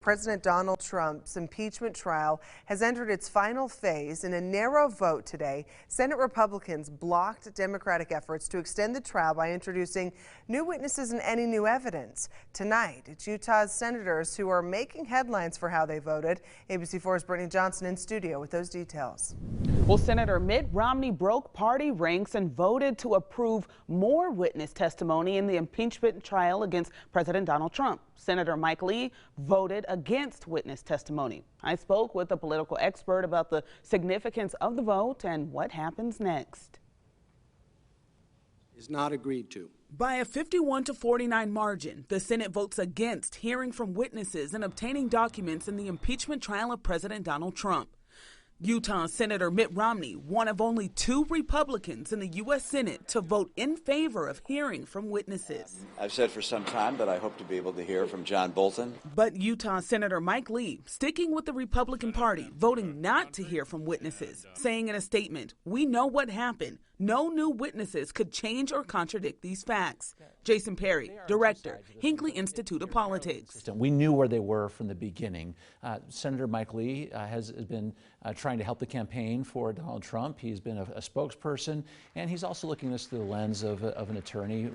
President Donald Trump's impeachment trial has entered its final phase. In a narrow vote today, Senate Republicans blocked Democratic efforts to extend the trial by introducing new witnesses and any new evidence. Tonight, it's Utah's senators who are making headlines for how they voted. ABC4's Brittany Johnson in studio with those details. Well, Senator Mitt Romney broke party ranks and voted to approve more witness testimony in the impeachment trial against President Donald Trump. Senator Mike Lee voted against witness testimony. I spoke with a political expert about the significance of the vote and what happens next. Is not agreed to. By a 51-49 margin, the Senate votes against hearing from witnesses and obtaining documents in the impeachment trial of President Donald Trump. Utah Senator Mitt Romney, one of only 2 Republicans in the U.S. Senate to vote in favor of hearing from witnesses. I've said for some time that I hope to be able to hear from John Bolton. But Utah Senator Mike Lee, sticking with the Republican Party, voting not to hear from witnesses, saying in a statement, "We know what happened. No new witnesses could change or contradict these facts." Jason Perry, director, Hinckley Institute of Politics. We knew where they were from the beginning. Senator Mike Lee has been trying to help the campaign for Donald Trump. He's been a spokesperson, and he's also looking at this through the lens of an attorney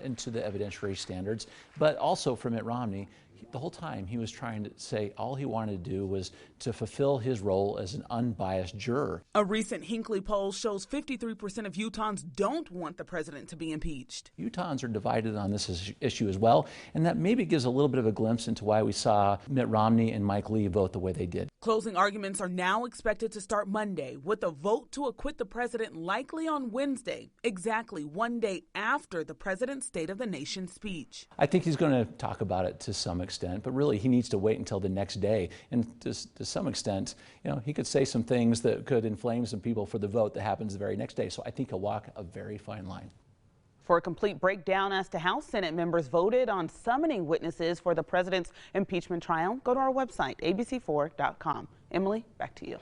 into the evidentiary standards. But also for Mitt Romney, the whole time he was trying to say all he wanted to do was to fulfill his role as an unbiased juror. A recent Hinckley poll shows 53% of Utahns don't want the president to be impeached. Utahns are divided on this issue as well, and that maybe gives a little bit of a glimpse into why we saw Mitt Romney and Mike Lee vote the way they did. Closing arguments are now expected to start Monday, with a vote to acquit the president likely on Wednesday, exactly one day after the president's State of the Nation speech. I think he's going to talk about it to some extent, but really he needs to wait until the next day. And to some extent, he could say some things that could inflame some people for the vote that happens the very next day. So I think he'll walk a very fine line. For a complete breakdown as to how Senate members voted on summoning witnesses for the president's impeachment trial, go to our website, abc4.com. Emily, back to you.